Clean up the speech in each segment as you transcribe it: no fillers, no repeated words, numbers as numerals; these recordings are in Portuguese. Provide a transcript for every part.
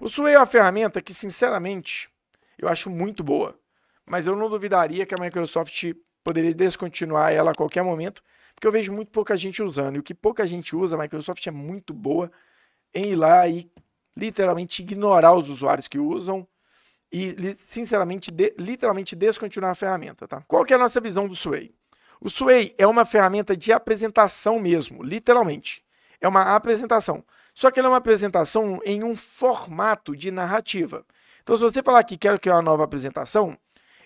O Sway é uma ferramenta que, sinceramente, eu acho muito boa, mas eu não duvidaria que a Microsoft poderia descontinuar ela a qualquer momento, porque eu vejo muito pouca gente usando, e o que pouca gente usa, a Microsoft é muito boa em ir lá e literalmente ignorar os usuários que usam e, sinceramente, literalmente descontinuar a ferramenta, tá? Qual que é a nossa visão do Sway? O Sway é uma ferramenta de apresentação mesmo, literalmente. É uma apresentação. Só que ela é uma apresentação em um formato de narrativa. Então, se você falar que quero criar uma nova apresentação,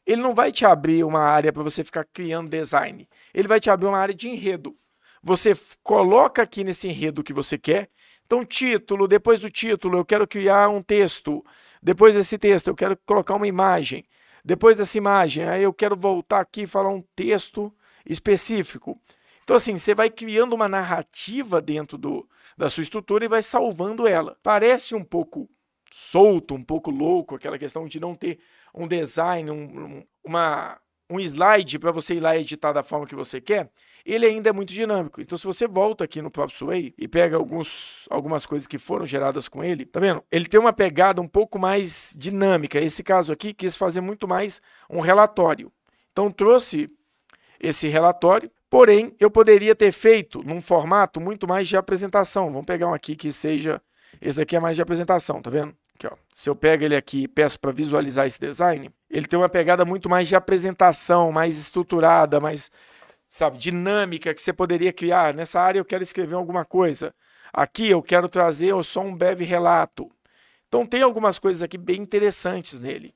ele não vai te abrir uma área para você ficar criando design. Ele vai te abrir uma área de enredo. Você coloca aqui nesse enredo que você quer. Então, título, depois do título, eu quero criar um texto. Depois desse texto, eu quero colocar uma imagem. Depois dessa imagem, aí eu quero voltar aqui e falar um texto específico. Então, assim, você vai criando uma narrativa dentro da sua estrutura e vai salvando ela. Parece um pouco solto, um pouco louco, aquela questão de não ter um design, um slide para você ir lá editar da forma que você quer. Ele ainda é muito dinâmico. Então, se você volta aqui no próprio Sway e pega algumas coisas que foram geradas com ele, tá vendo? Ele tem uma pegada um pouco mais dinâmica. Esse caso aqui quis fazer muito mais um relatório. Então, trouxe esse relatório, porém, eu poderia ter feito num formato muito mais de apresentação. Vamos pegar um aqui que seja... Esse daqui é mais de apresentação, tá vendo? Aqui, ó. Se eu pego ele aqui e peço para visualizar esse design, ele tem uma pegada muito mais de apresentação, mais estruturada, mais... sabe, dinâmica que você poderia criar. Nessa área eu quero escrever alguma coisa. Aqui eu quero trazer só um breve relato. Então tem algumas coisas aqui bem interessantes nele.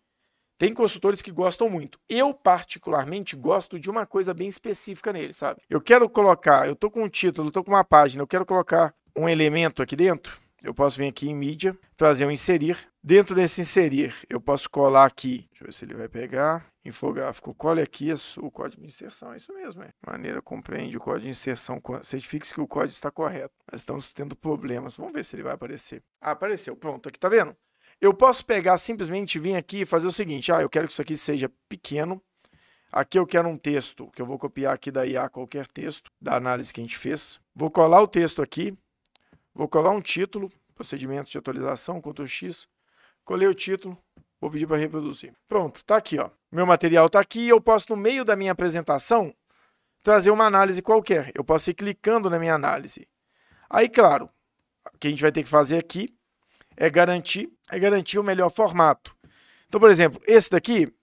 Tem consultores que gostam muito. Eu, particularmente, gosto de uma coisa bem específica nele, sabe? Eu quero colocar, eu tô com um título, eu tô com uma página, eu quero colocar um elemento aqui dentro. Eu posso vir aqui em mídia, trazer um inserir. Dentro desse inserir, eu posso colar aqui. Deixa eu ver se ele vai pegar. Infográfico, cole aqui o código de inserção. É isso mesmo, é. Maneira compreende o código de inserção. Certifique-se que o código está correto. Nós estamos tendo problemas. Vamos ver se ele vai aparecer. Ah, apareceu. Pronto, aqui tá vendo? Eu posso pegar, simplesmente vir aqui e fazer o seguinte. Eu quero que isso aqui seja pequeno. Aqui eu quero um texto, que eu vou copiar aqui da IA qualquer texto, da análise que a gente fez. Vou colar o texto aqui. Vou colar um título, procedimento de atualização, Ctrl X. Colei o título, vou pedir para reproduzir. Pronto, tá aqui, ó. Meu material está aqui e eu posso, no meio da minha apresentação, trazer uma análise qualquer. Eu posso ir clicando na minha análise. Aí, claro, o que a gente vai ter que fazer aqui é garantir o melhor formato. Então, por exemplo, esse daqui,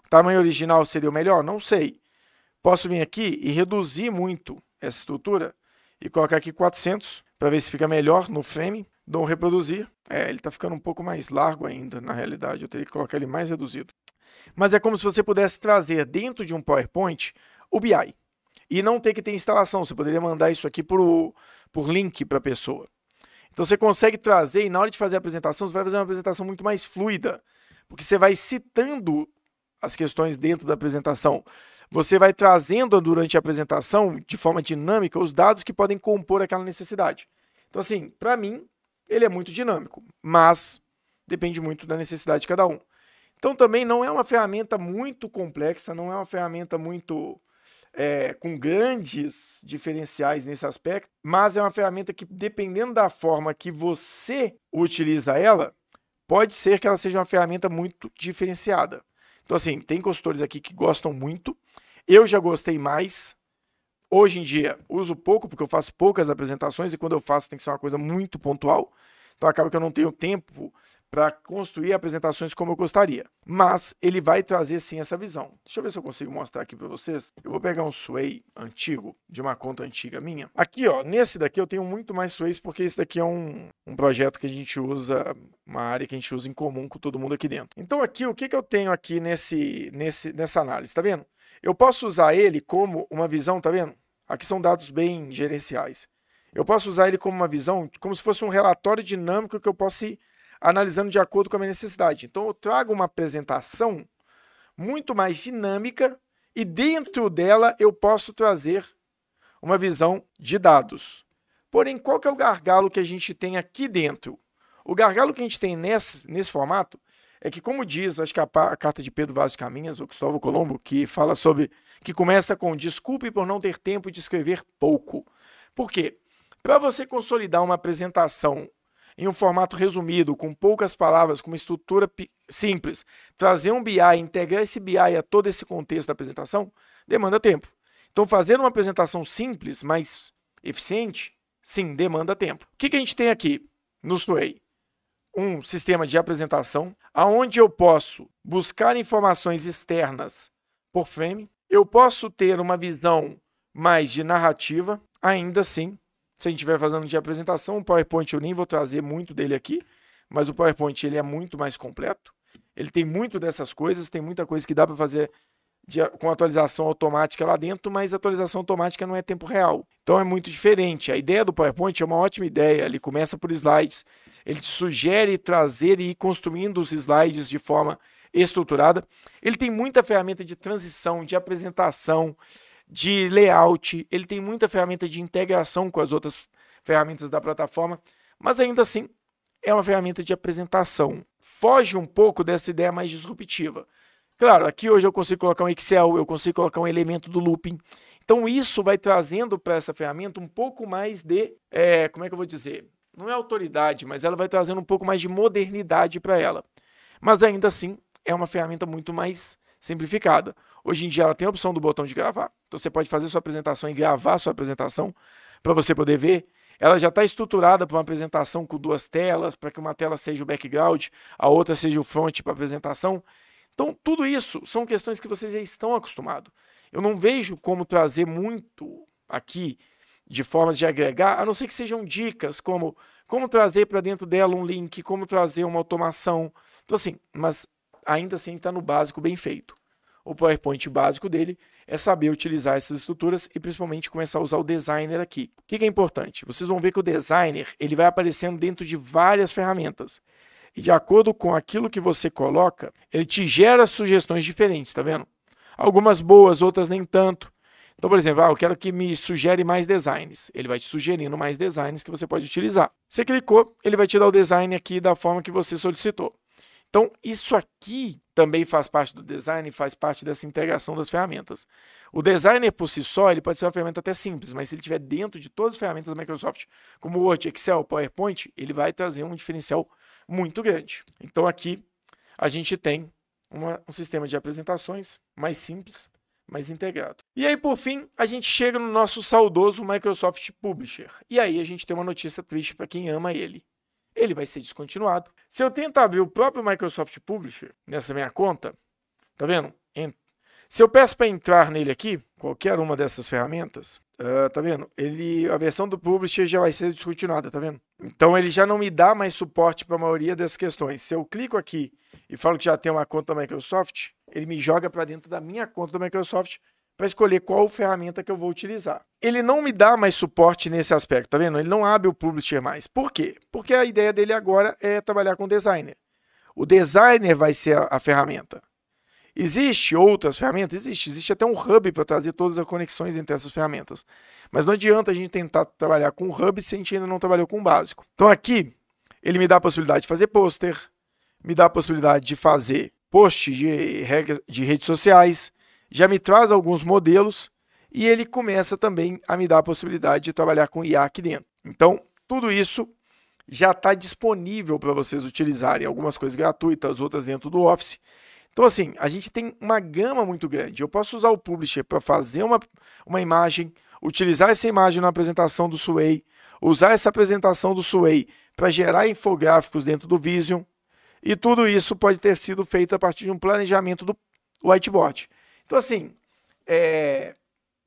tamanho original seria o melhor? Não sei. Posso vir aqui e reduzir muito essa estrutura e colocar aqui 400 para ver se fica melhor no frame. Dou um reproduzir. Ele está ficando um pouco mais largo ainda, na realidade. Eu teria que colocar ele mais reduzido. Mas é como se você pudesse trazer dentro de um PowerPoint o BI. E não ter que ter instalação. Você poderia mandar isso aqui por link para a pessoa. Então você consegue trazer e na hora de fazer a apresentação, você vai fazer uma apresentação muito mais fluida. Porque você vai citando as questões dentro da apresentação. Você vai trazendo durante a apresentação, de forma dinâmica, os dados que podem compor aquela necessidade. Então, assim, para mim, ele é muito dinâmico, mas depende muito da necessidade de cada um. Então, também não é uma ferramenta muito complexa, não é uma ferramenta muito com grandes diferenciais nesse aspecto, mas é uma ferramenta que, dependendo da forma que você utiliza ela, pode ser que ela seja uma ferramenta muito diferenciada. Então, assim, tem consultores aqui que gostam muito, eu já gostei mais. Hoje em dia, uso pouco, porque eu faço poucas apresentações, e quando eu faço tem que ser uma coisa muito pontual. Então, acaba que eu não tenho tempo para construir apresentações como eu gostaria. Mas ele vai trazer, sim, essa visão. Deixa eu ver se eu consigo mostrar aqui para vocês. Eu vou pegar um Sway antigo, de uma conta antiga minha. Aqui, ó, nesse daqui eu tenho muito mais Sways, porque esse daqui é um projeto que a gente usa, uma área que a gente usa em comum com todo mundo aqui dentro. Então, aqui, o que eu tenho aqui nessa análise? Tá vendo? Eu posso usar ele como uma visão, tá vendo? Aqui são dados bem gerenciais. Eu posso usar ele como uma visão, como se fosse um relatório dinâmico que eu possa ir analisando de acordo com a minha necessidade. Então, eu trago uma apresentação muito mais dinâmica e dentro dela eu posso trazer uma visão de dados. Porém, qual que é o gargalo que a gente tem aqui dentro? O gargalo que a gente tem nesse formato é que, como diz, acho que a carta de Pedro Vaz de Caminhas, ou Cristóvão Colombo, que fala sobre, que começa com desculpe por não ter tempo de escrever pouco. Por quê? Para você consolidar uma apresentação em um formato resumido, com poucas palavras, com uma estrutura simples, trazer um BI, integrar esse BI a todo esse contexto da apresentação, demanda tempo. Então, fazer uma apresentação simples, mas eficiente, sim, demanda tempo. O que a gente tem aqui no Sway? Um sistema de apresentação, onde eu posso buscar informações externas por frame, eu posso ter uma visão mais de narrativa, ainda assim, se a gente estiver fazendo de apresentação, o PowerPoint eu nem vou trazer muito dele aqui, mas o PowerPoint ele é muito mais completo, ele tem muito dessas coisas, tem muita coisa que dá para fazer com atualização automática lá dentro, mas atualização automática não é tempo real. Então é muito diferente. A ideia do PowerPoint é uma ótima ideia, ele começa por slides, ele te sugere trazer e ir construindo os slides de forma estruturada. Ele tem muita ferramenta de transição, de apresentação, de layout, ele tem muita ferramenta de integração com as outras ferramentas da plataforma, mas ainda assim é uma ferramenta de apresentação. Foge um pouco dessa ideia mais disruptiva. Claro, aqui hoje eu consigo colocar um Excel, eu consigo colocar um elemento do looping. Então isso vai trazendo para essa ferramenta um pouco mais de, como é que eu vou dizer? Não é autoridade, mas ela vai trazendo um pouco mais de modernidade para ela. Mas ainda assim é uma ferramenta muito mais simplificada. Hoje em dia ela tem a opção do botão de gravar, então você pode fazer sua apresentação e gravar sua apresentação para você poder ver. Ela já está estruturada para uma apresentação com duas telas, para que uma tela seja o background, a outra seja o front para a apresentação. Então tudo isso são questões que vocês já estão acostumados. Eu não vejo como trazer muito aqui de formas de agregar, a não ser que sejam dicas como trazer para dentro dela um link, como trazer uma automação. Então assim, mas ainda assim está no básico bem feito. O PowerPoint básico dele é saber utilizar essas estruturas e principalmente começar a usar o designer aqui. O que é importante? Vocês vão ver que o designer ele vai aparecendo dentro de várias ferramentas. E de acordo com aquilo que você coloca, ele te gera sugestões diferentes, tá vendo? Algumas boas, outras nem tanto. Então, por exemplo, eu quero que me sugere mais designs. Ele vai te sugerindo mais designs que você pode utilizar. Você clicou, ele vai te dar o design aqui da forma que você solicitou. Então, isso aqui também faz parte do design, faz parte dessa integração das ferramentas. O designer por si só, ele pode ser uma ferramenta até simples, mas se ele estiver dentro de todas as ferramentas da Microsoft, como Word, Excel, PowerPoint, ele vai trazer um diferencial muito grande. Então, aqui a gente tem um sistema de apresentações mais simples, mais integrado. E aí, por fim, a gente chega no nosso saudoso Microsoft Publisher. E aí a gente tem uma notícia triste para quem ama ele. Ele vai ser descontinuado. Se eu tentar abrir o próprio Microsoft Publisher nessa minha conta, tá vendo? Se eu peço para entrar nele aqui, qualquer uma dessas ferramentas, tá vendo? A versão do Publisher já vai ser descontinuada, tá vendo? Então ele já não me dá mais suporte para a maioria dessas questões. Se eu clico aqui e falo que já tem uma conta da Microsoft, ele me joga para dentro da minha conta da Microsoft para escolher qual ferramenta que eu vou utilizar. Ele não me dá mais suporte nesse aspecto, tá vendo? Ele não abre o Publisher mais. Por quê? Porque a ideia dele agora é trabalhar com designer. O designer vai ser a ferramenta. Existe outras ferramentas? Existe até um hub para trazer todas as conexões entre essas ferramentas. Mas não adianta a gente tentar trabalhar com o hub se a gente ainda não trabalhou com o básico. Então aqui, ele me dá a possibilidade de fazer pôster, me dá a possibilidade de fazer post de redes sociais, já me traz alguns modelos e ele começa também a me dar a possibilidade de trabalhar com IA aqui dentro. Então, tudo isso já está disponível para vocês utilizarem. Algumas coisas gratuitas, outras dentro do Office. Então, assim, a gente tem uma gama muito grande. Eu posso usar o Publisher para fazer uma imagem, utilizar essa imagem na apresentação do Sway, usar essa apresentação do Sway para gerar infográficos dentro do Vision. E tudo isso pode ter sido feito a partir de um planejamento do whiteboard. Então, assim,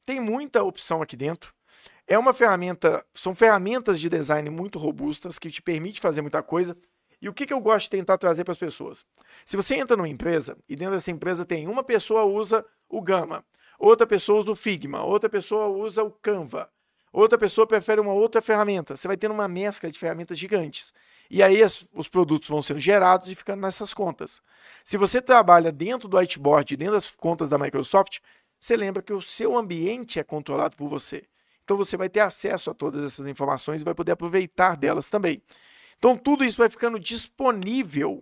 tem muita opção aqui dentro. É uma ferramenta, são ferramentas de design muito robustas que te permite fazer muita coisa. E o que eu gosto de tentar trazer para as pessoas? Se você entra numa empresa e dentro dessa empresa tem uma pessoa usa o Gamma, outra pessoa usa o Figma, outra pessoa usa o Canva, outra pessoa prefere uma outra ferramenta. Você vai tendo uma mescla de ferramentas gigantes. E aí os produtos vão sendo gerados e ficando nessas contas. Se você trabalha dentro do whiteboard, dentro das contas da Microsoft, você lembra que o seu ambiente é controlado por você. Então você vai ter acesso a todas essas informações e vai poder aproveitar delas também. Então tudo isso vai ficando disponível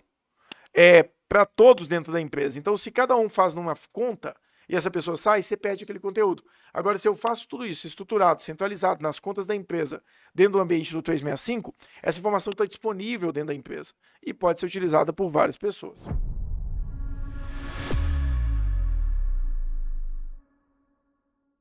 para todos dentro da empresa. Então se cada um faz numa conta, e essa pessoa sai, você perde aquele conteúdo. Agora, se eu faço tudo isso estruturado, centralizado nas contas da empresa, dentro do ambiente do 365, essa informação está disponível dentro da empresa e pode ser utilizada por várias pessoas.